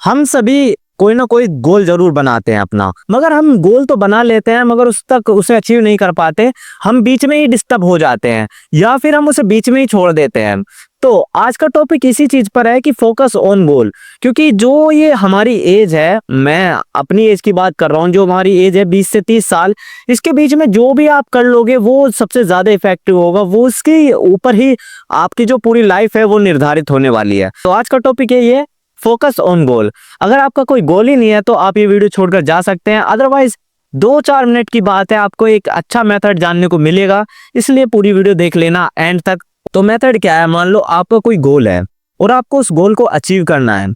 हम सभी कोई ना कोई गोल जरूर बनाते हैं अपना, मगर हम गोल तो बना लेते हैं मगर उस तक उसे अचीव नहीं कर पाते। हम बीच में ही डिस्टर्ब हो जाते हैं या फिर हम उसे बीच में ही छोड़ देते हैं। तो आज का टॉपिक इसी चीज पर है कि फोकस ऑन गोल। क्योंकि जो ये हमारी एज है, मैं अपनी एज की बात कर रहा हूँ, जो हमारी एज है 20 से 30 साल, इसके बीच में जो भी आप कर लोगे वो सबसे ज्यादा इफेक्टिव होगा। वो उसके ऊपर ही आपकी जो पूरी लाइफ है वो निर्धारित होने वाली है। तो आज का टॉपिक ये है फोकस ऑन गोल। अगर आपका कोई गोल ही नहीं है तो आप ये वीडियो छोड़कर जा सकते हैं, अदरवाइज 2-4 मिनट की बात है, आपको एक अच्छा मेथड जानने को मिलेगा, इसलिए पूरी वीडियो देख लेना एंड तक। तो मेथड क्या है, मान लो आपका कोई गोल है और आपको उस गोल को अचीव करना है।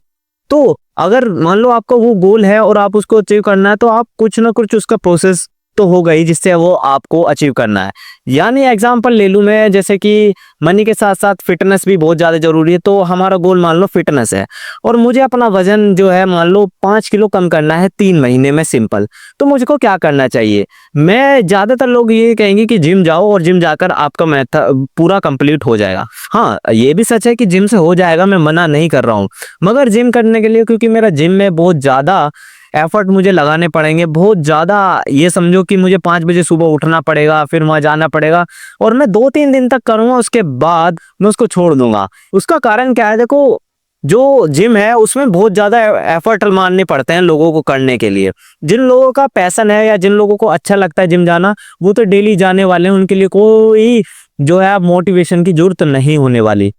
तो अगर मान लो आपका वो गोल है और आप उसको अचीव करना है, तो आप कुछ ना कुछ उसका प्रोसेस तो होगा ही जिससे वो आपको अचीव करना है। यानी एग्जांपल ले लूं मैं, जैसे कि मनी के साथ साथ फिटनेस भी बहुत ज़्यादा जरूरी है। तो हमारा गोल मान लो फिटनेस है और मुझे अपना वजन जो है मान लो 5 किलो कम करना है 3 महीने में, सिंपल। तो मुझको क्या करना चाहिए? मैं ज़्यादातर लोग ये कहेंगे कि जिम जाओ और जिम जाकर आपका मेथड पूरा कंप्लीट हो जाएगा। हाँ, ये भी सच है कि जिम से हो जाएगा, मैं मना नहीं कर रहा हूँ। मगर जिम करने के लिए, क्योंकि मेरा जिम में बहुत ज़्यादा एफर्ट मुझे लगाने पड़ेंगे, बहुत ज़्यादा, ये समझो कि मुझे 5 बजे सुबह उठना पड़ेगा, फिर वहाँ जाना पड़ेगा और मैं 2-3 दिन तक करूँगा, उसके बाद मैं उसको छोड़ दूंगा। उसका कारण क्या है? देखो, जो जिम है उसमें बहुत ज़्यादा एफर्ट मारने पड़ते हैं लोगों को करने के लिए। जिन लोगों का पैशन है या जिन लोगों को अच्छा लगता है जिम जाना, वो तो डेली जाने वाले हैं, उनके लिए कोई जो है मोटिवेशन की जरूरत नहीं होने वाली।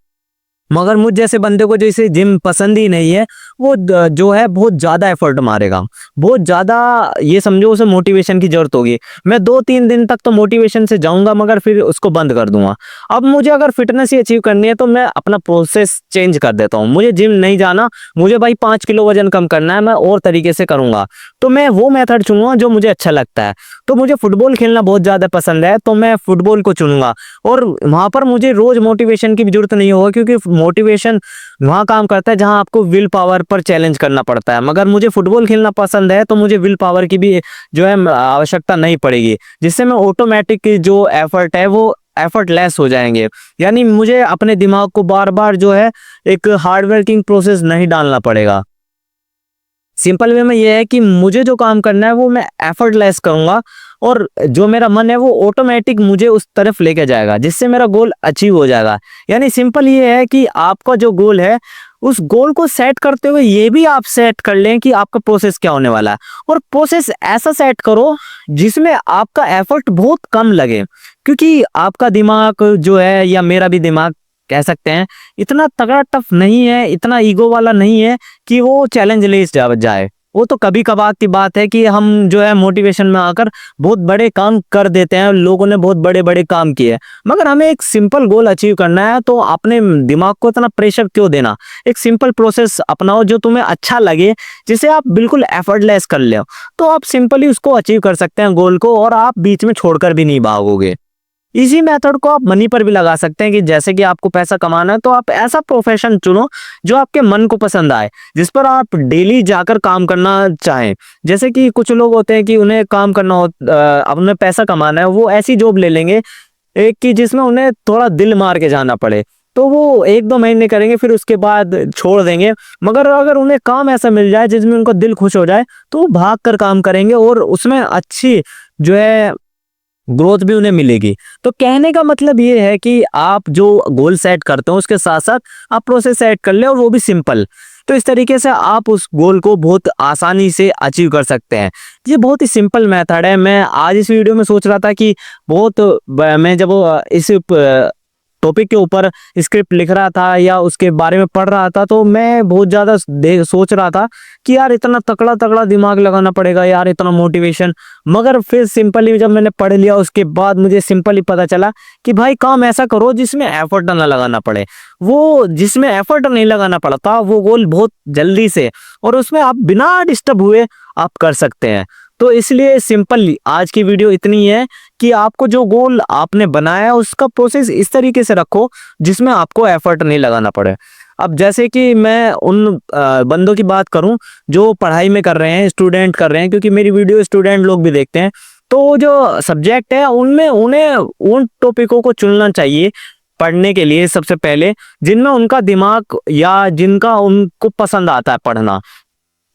मगर मुझ जैसे बंदे को जैसे जिम पसंद ही नहीं है, वो जो है बहुत ज़्यादा एफर्ट मारेगा, बहुत ज़्यादा, ये समझो उसे मोटिवेशन की जरूरत होगी। मैं 2-3 दिन तक तो मोटिवेशन से जाऊंगा मगर फिर उसको बंद कर दूंगा। अब मुझे अगर फिटनेस ही अचीव करनी है तो मैं अपना प्रोसेस चेंज कर देता हूँ। मुझे जिम नहीं जाना, मुझे भाई 5 किलो वजन कम करना है, मैं और तरीके से करूंगा। तो मैं वो मेथड चुनूंगा जो मुझे अच्छा लगता है। तो मुझे फुटबॉल खेलना बहुत ज़्यादा पसंद है, तो मैं फुटबॉल को चुनूंगा और वहां पर मुझे रोज मोटिवेशन की भी जरूरत नहीं होगा, क्योंकि मोटिवेशन वहां काम करता है जहां आपको विल पावर पर चैलेंज करना पड़ता है। मगर मुझे फुटबॉल खेलना पसंद है तो मुझे विल पावर की भी जो है आवश्यकता नहीं पड़ेगी, जिससे मैं ऑटोमेटिक जो एफर्ट है वो एफर्टलेस हो जाएंगे। यानी मुझे अपने दिमाग को बार बार जो है एक हार्ड वर्किंग प्रोसेस नहीं डालना पड़ेगा। सिंपल वे में ये है कि मुझे जो काम करना है वो मैं एफर्टलेस करूंगा और जो मेरा मन है वो ऑटोमेटिक मुझे उस तरफ लेके जाएगा, जिससे मेरा गोल अचीव हो जाएगा। यानी सिंपल ये है कि आपका जो गोल है, उस गोल को सेट करते हुए ये भी आप सेट कर लें कि आपका प्रोसेस क्या होने वाला है, और प्रोसेस ऐसा सेट करो जिसमें आपका एफर्ट बहुत कम लगे। क्योंकि आपका दिमाग जो है, या मेरा भी दिमाग कह सकते हैं, इतना तगड़ा टफ नहीं है, इतना ईगो वाला नहीं है कि वो चैलेंज ले जाए। वो तो कभी कभार की बात है कि हम जो है मोटिवेशन में आकर बहुत बड़े काम कर देते हैं, लोगों ने बहुत बड़े बड़े काम किए। मगर हमें एक सिंपल गोल अचीव करना है, तो अपने दिमाग को इतना प्रेशर क्यों देना? एक सिंपल प्रोसेस अपनाओ जो तुम्हें अच्छा लगे, जिसे आप बिल्कुल एफर्टलेस कर ले, तो आप सिंपली उसको अचीव कर सकते हैं गोल को, और आप बीच में छोड़कर भी नहीं भागोगे। इसी मेथड को आप मनी पर भी लगा सकते हैं कि जैसे कि आपको पैसा कमाना है तो आप ऐसा प्रोफेशन चुनो जो आपके मन को पसंद आए, जिस पर आप डेली जाकर काम करना चाहें। जैसे कि कुछ लोग होते हैं कि उन्हें काम करना हो, उन्हें पैसा कमाना है, वो ऐसी जॉब ले लेंगे एक कि जिसमें उन्हें थोड़ा दिल मार के जाना पड़े, तो वो 1-2 महीने करेंगे फिर उसके बाद छोड़ देंगे। मगर अगर उन्हें काम ऐसा मिल जाए जिसमें उनका दिल खुश हो जाए, तो वो भाग कर काम करेंगे और उसमें अच्छी जो है ग्रोथ भी उन्हें मिलेगी। तो कहने का मतलब ये है कि आप जो गोल सेट करते हो उसके साथ साथ आप प्रोसेस सेट कर ले, और वो भी सिंपल। तो इस तरीके से आप उस गोल को बहुत आसानी से अचीव कर सकते हैं। ये बहुत ही सिंपल मेथड है। मैं आज इस वीडियो में सोच रहा था कि मैं जब इस टॉपिक के ऊपर स्क्रिप्ट लिख रहा था या उसके बारे में पढ़ रहा था, तो मैं बहुत ज़्यादा सोच रहा था कि यार इतना तकड़ा तकड़ा दिमाग लगाना पड़ेगा यार, इतना मोटिवेशन। मगर फिर सिंपली जब मैंने पढ़ लिया उसके बाद मुझे सिंपली पता चला कि भाई काम ऐसा करो जिसमें एफर्ट ना लगाना पड़े। वो जिसमें एफर्ट नहीं लगाना पड़ता वो गोल बहुत जल्दी से और उसमें आप बिना डिस्टर्ब हुए आप कर सकते हैं। तो इसलिए सिंपल आज की वीडियो इतनी है कि आपको जो गोल आपने बनाया है उसका प्रोसेस इस तरीके से रखो जिसमें आपको एफर्ट नहीं लगाना पड़े। अब जैसे कि मैं उन बंदों की बात करूं जो पढ़ाई में कर रहे हैं, स्टूडेंट कर रहे हैं, क्योंकि मेरी वीडियो स्टूडेंट लोग भी देखते हैं। तो जो सब्जेक्ट है उनमें उन्हें उन टॉपिकों को चुनना चाहिए पढ़ने के लिए सबसे पहले, जिनमें उनका दिमाग या जिनका उनको पसंद आता है पढ़ना।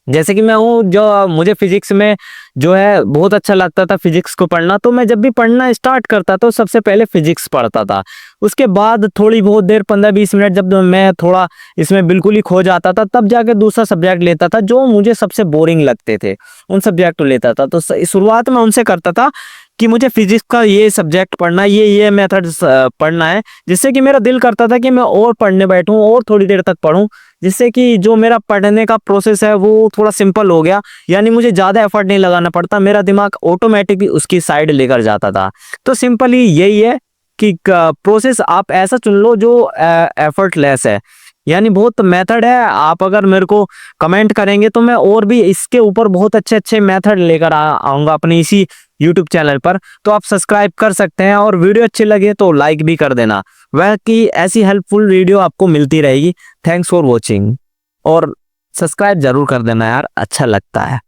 जैसे कि मैं हूँ जो मुझे फिजिक्स में जो है बहुत अच्छा लगता था फिजिक्स को पढ़ना, तो मैं जब भी पढ़ना स्टार्ट करता तो सबसे पहले फिजिक्स पढ़ता था। उसके बाद थोड़ी बहुत देर 15-20 मिनट जब मैं थोड़ा इसमें बिल्कुल ही खो जाता था, तब जाके दूसरा सब्जेक्ट लेता था जो मुझे सबसे बोरिंग लगते थे, उन सब्जेक्ट को लेता था। तो शुरुआत में उनसे करता था कि मुझे फिजिक्स का ये सब्जेक्ट पढ़ना है, ये मेथड पढ़ना है, जिससे कि मेरा दिल करता था कि मैं और पढ़ने बैठूं और थोड़ी देर तक पढूं, जिससे कि जो मेरा पढ़ने का प्रोसेस है वो थोड़ा सिंपल हो गया। यानी मुझे ज़्यादा एफर्ट नहीं लगाना पड़ता, मेरा दिमाग ऑटोमेटिकली उसकी साइड लेकर जाता था। तो सिंपली यही है कि प्रोसेस आप ऐसा चुन लो जो एफर्टलेस है। यानी बहुत मेथड है, आप अगर मेरे को कमेंट करेंगे तो मैं और भी इसके ऊपर बहुत अच्छे अच्छे मेथड लेकर आऊँगा अपने इसी यूट्यूब चैनल पर। तो आप सब्सक्राइब कर सकते हैं, और वीडियो अच्छी लगे तो लाइक भी कर देना। वह कि ऐसी हेल्पफुल वीडियो आपको मिलती रहेगी। थैंक्स फॉर वॉचिंग, और सब्सक्राइब जरूर कर देना यार, अच्छा लगता है।